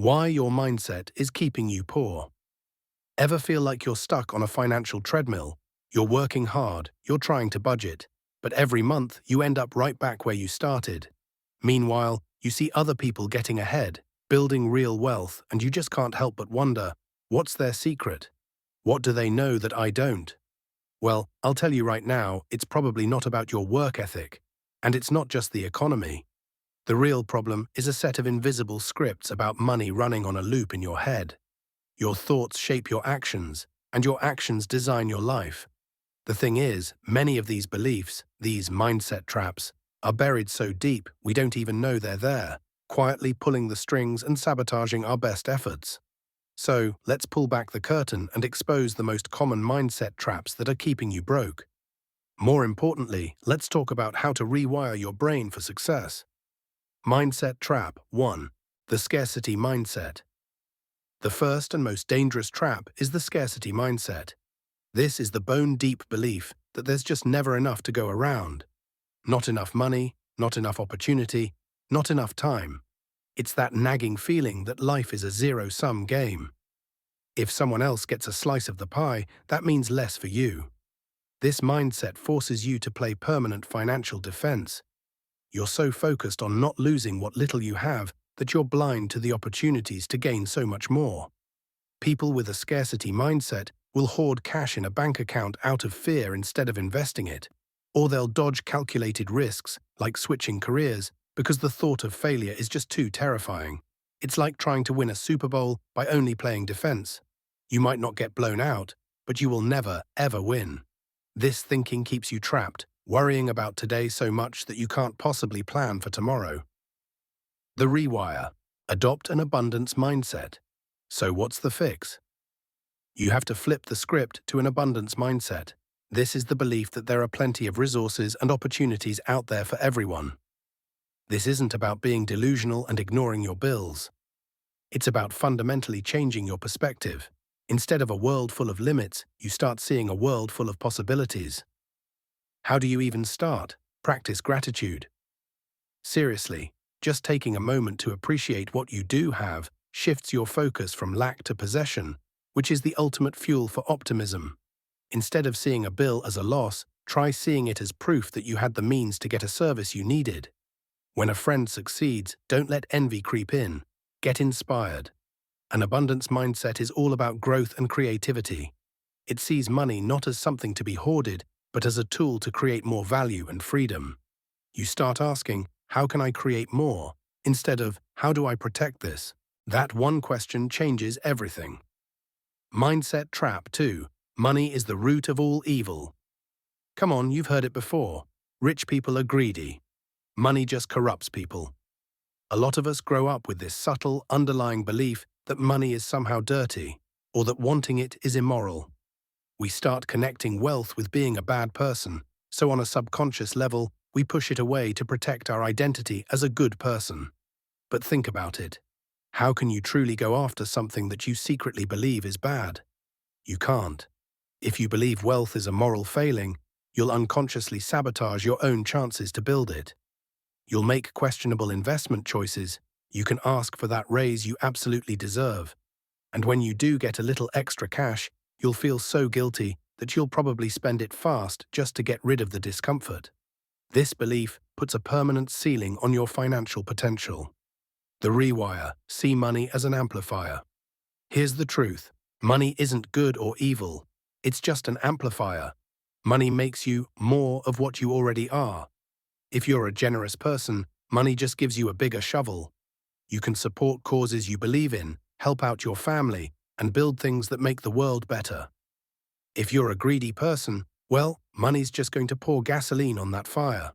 Why your mindset is keeping you poor. Ever feel like you're stuck on a financial treadmill? You're working hard, you're trying to budget, but every month you end up right back where you started. Meanwhile, you see other people getting ahead, building real wealth, and you just can't help but wonder, what's their secret? What do they know that I don't? Well, I'll tell you right now, it's probably not about your work ethic, and it's not just the economy. The real problem is a set of invisible scripts about money running on a loop in your head. Your thoughts shape your actions, and your actions design your life. The thing is, many of these beliefs, these mindset traps, are buried so deep we don't even know they're there, quietly pulling the strings and sabotaging our best efforts. So, let's pull back the curtain and expose the most common mindset traps that are keeping you broke. More importantly, let's talk about how to rewire your brain for success. Mindset Trap 1. The Scarcity Mindset. The first and most dangerous trap is the scarcity mindset. This is the bone-deep belief that there's just never enough to go around. Not enough money, not enough opportunity, not enough time. It's that nagging feeling that life is a zero-sum game. If someone else gets a slice of the pie, that means less for you. This mindset forces you to play permanent financial defense. You're so focused on not losing what little you have that you're blind to the opportunities to gain so much more. People with a scarcity mindset will hoard cash in a bank account out of fear instead of investing it, or they'll dodge calculated risks like switching careers because the thought of failure is just too terrifying. It's like trying to win a Super Bowl by only playing defense. You might not get blown out, but you will never, ever win. This thinking keeps you trapped, worrying about today so much that you can't possibly plan for tomorrow. The rewire. Adopt an abundance mindset. So what's the fix? You have to flip the script to an abundance mindset. This is the belief that there are plenty of resources and opportunities out there for everyone. This isn't about being delusional and ignoring your bills. It's about fundamentally changing your perspective. Instead of a world full of limits, you start seeing a world full of possibilities. How do you even start? Practice gratitude. Seriously, just taking a moment to appreciate what you do have shifts your focus from lack to possession, which is the ultimate fuel for optimism. Instead of seeing a bill as a loss, try seeing it as proof that you had the means to get a service you needed. When a friend succeeds, don't let envy creep in. Get inspired. An abundance mindset is all about growth and creativity. It sees money not as something to be hoarded, but as a tool to create more value and freedom. You start asking, how can I create more? Instead of, how do I protect this? That one question changes everything. Mindset Trap 2. Money is the root of all evil. Come on, you've heard it before. Rich people are greedy. Money just corrupts people. A lot of us grow up with this subtle, underlying belief that money is somehow dirty, or that wanting it is immoral. We start connecting wealth with being a bad person, so on a subconscious level, we push it away to protect our identity as a good person. But think about it. How can you truly go after something that you secretly believe is bad? You can't. If you believe wealth is a moral failing, you'll unconsciously sabotage your own chances to build it. You'll make questionable investment choices. You can ask for that raise you absolutely deserve. And when you do get a little extra cash, you'll feel so guilty that you'll probably spend it fast just to get rid of the discomfort. This belief puts a permanent ceiling on your financial potential. The rewire. See money as an amplifier. Here's the truth. Money isn't good or evil. It's just an amplifier. Money makes you more of what you already are. If you're a generous person, money just gives you a bigger shovel. You can support causes you believe in, help out your family, and build things that make the world better. If you're a greedy person, well, money's just going to pour gasoline on that fire.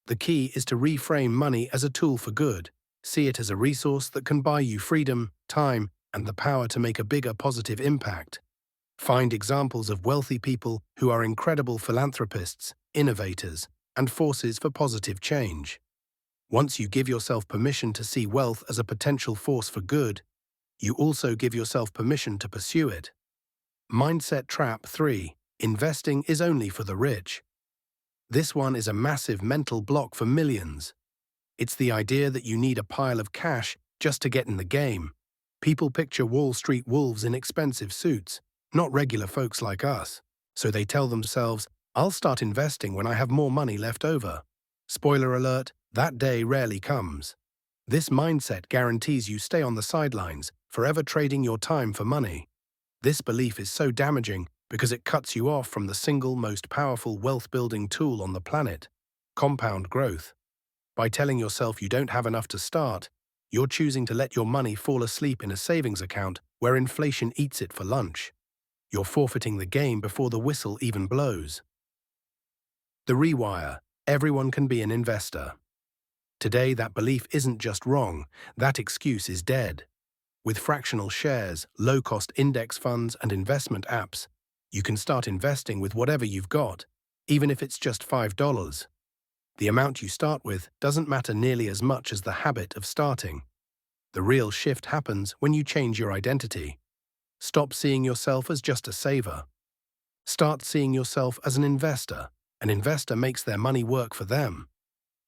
The key is to reframe money as a tool for good. See it as a resource that can buy you freedom, time, and the power to make a bigger positive impact. Find examples of wealthy people who are incredible philanthropists, innovators, and forces for positive change. Once you give yourself permission to see wealth as a potential force for good, you also give yourself permission to pursue it. Mindset Trap 3. Investing is only for the rich. This one is a massive mental block for millions. It's the idea that you need a pile of cash just to get in the game, People picture Wall Street wolves in expensive suits, not regular folks like us. So they tell themselves, I'll start investing when I have more money left over. Spoiler alert, that day rarely comes. This mindset guarantees you stay on the sidelines, forever trading your time for money. This belief is so damaging because it cuts you off from the single most powerful wealth-building tool on the planet, compound growth. By telling yourself you don't have enough to start, you're choosing to let your money fall asleep in a savings account where inflation eats it for lunch. You're forfeiting the game before the whistle even blows. The rewire. Everyone can be an investor. Today, that belief isn't just wrong, that excuse is dead. With fractional shares, low-cost index funds, and investment apps, you can start investing with whatever you've got, even if it's just $5. The amount you start with doesn't matter nearly as much as the habit of starting. The real shift happens when you change your identity. Stop seeing yourself as just a saver. Start seeing yourself as an investor. An investor makes their money work for them.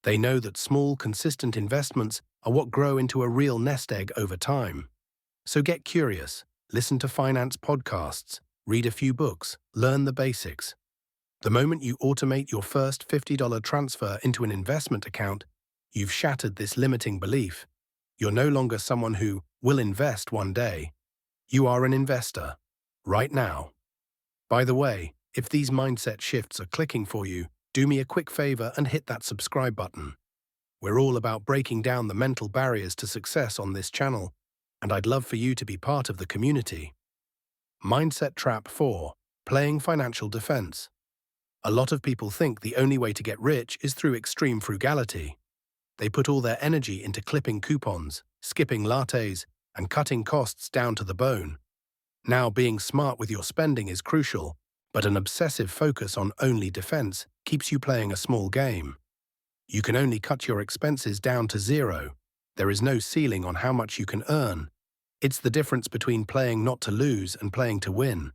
They know that small, consistent investments are what grow into a real nest egg over time. So get curious, listen to finance podcasts, read a few books, learn the basics. The moment you automate your first $50 transfer into an investment account, you've shattered this limiting belief. You're no longer someone who will invest one day. You are an investor, right now. By the way, if these mindset shifts are clicking for you, do me a quick favor and hit that subscribe button. We're all about breaking down the mental barriers to success on this channel, and I'd love for you to be part of the community. Mindset Trap 4. Playing Financial Defense. A lot of people think the only way to get rich is through extreme frugality. They put all their energy into clipping coupons, skipping lattes, and cutting costs down to the bone. Now, being smart with your spending is crucial, but an obsessive focus on only defense keeps you playing a small game. You can only cut your expenses down to zero. There is no ceiling on how much you can earn. It's the difference between playing not to lose and playing to win.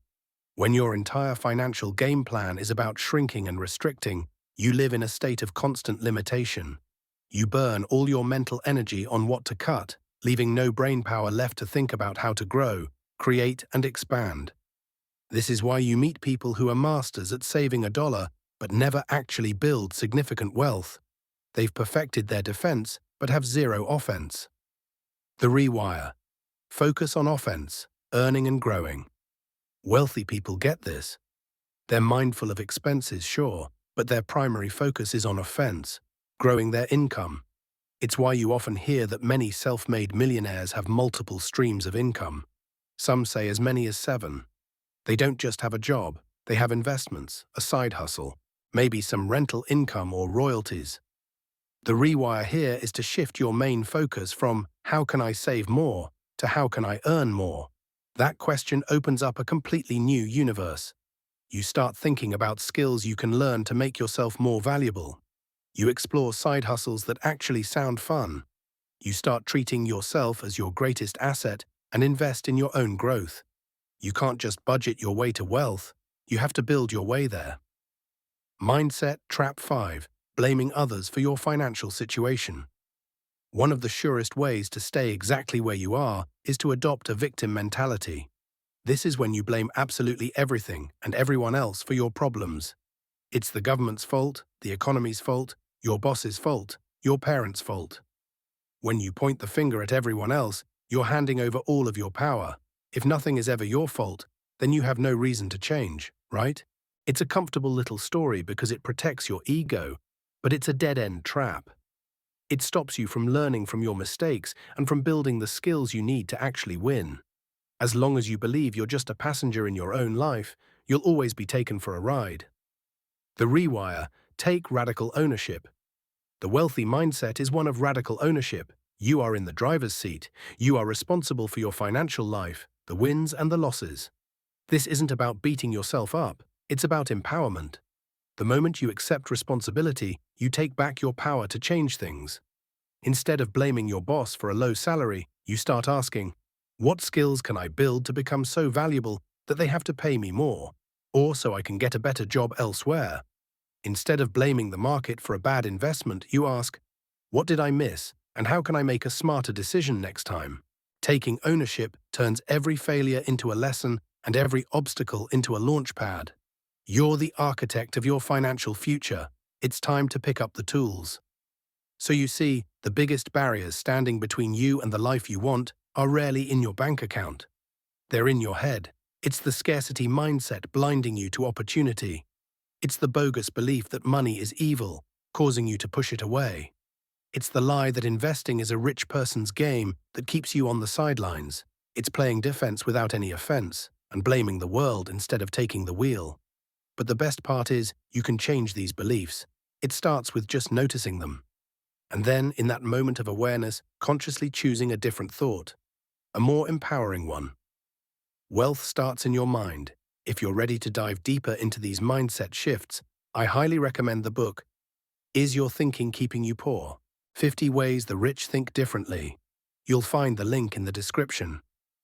When your entire financial game plan is about shrinking and restricting, you live in a state of constant limitation. You burn all your mental energy on what to cut, leaving no brain power left to think about how to grow, create, and expand. This is why you meet people who are masters at saving $1 but never actually build significant wealth. They've perfected their defense but have zero offense. The rewire. Focus on offense, earning and growing. Wealthy people get this. They're mindful of expenses, sure, but their primary focus is on offense, growing their income. It's why you often hear that many self-made millionaires have multiple streams of income. Some say as many as 7. They don't just have a job, they have investments, a side hustle, maybe some rental income or royalties. The rewire here is to shift your main focus from how can I save more to how can I earn more. That question opens up a completely new universe. You start thinking about skills you can learn to make yourself more valuable. You explore side hustles that actually sound fun. You start treating yourself as your greatest asset and invest in your own growth. You can't just budget your way to wealth, you have to build your way there. Mindset Trap 5. Blaming others for your financial situation. One of the surest ways to stay exactly where you are is to adopt a victim mentality. This is when you blame absolutely everything and everyone else for your problems. It's the government's fault, the economy's fault, your boss's fault, your parents' fault. When you point the finger at everyone else, you're handing over all of your power. If nothing is ever your fault, then you have no reason to change, right? It's a comfortable little story because it protects your ego, but it's a dead-end trap. It stops you from learning from your mistakes and from building the skills you need to actually win. As long as you believe you're just a passenger in your own life, you'll always be taken for a ride. The rewire. Take radical ownership. The wealthy mindset is one of radical ownership. You are in the driver's seat. You are responsible for your financial life, the wins and the losses. This isn't about beating yourself up. It's about empowerment. The moment you accept responsibility, you take back your power to change things. Instead of blaming your boss for a low salary, you start asking, what skills can I build to become so valuable that they have to pay me more, or so I can get a better job elsewhere? Instead of blaming the market for a bad investment, you ask, what did I miss, and how can I make a smarter decision next time? Taking ownership turns every failure into a lesson and every obstacle into a launch pad. You're the architect of your financial future. It's time to pick up the tools. So you see, the biggest barriers standing between you and the life you want are rarely in your bank account. They're in your head. It's the scarcity mindset blinding you to opportunity. It's the bogus belief that money is evil, causing you to push it away. It's the lie that investing is a rich person's game that keeps you on the sidelines. It's playing defense without any offense and blaming the world instead of taking the wheel. But the best part is, you can change these beliefs. It starts with just noticing them. And then, in that moment of awareness, consciously choosing a different thought, a more empowering one. Wealth starts in your mind. If you're ready to dive deeper into these mindset shifts, I highly recommend the book, Is Your Thinking Keeping You Poor? 50 Ways the Rich Think Differently. You'll find the link in the description.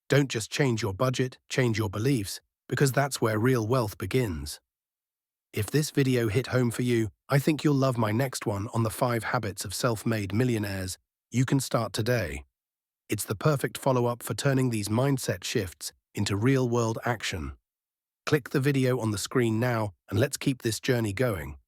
Don't just change your budget, change your beliefs, because that's where real wealth begins. If this video hit home for you, I think you'll love my next one on the 5 habits of self-made millionaires. You can start today. It's the perfect follow-up for turning these mindset shifts into real-world action. Click the video on the screen now and let's keep this journey going.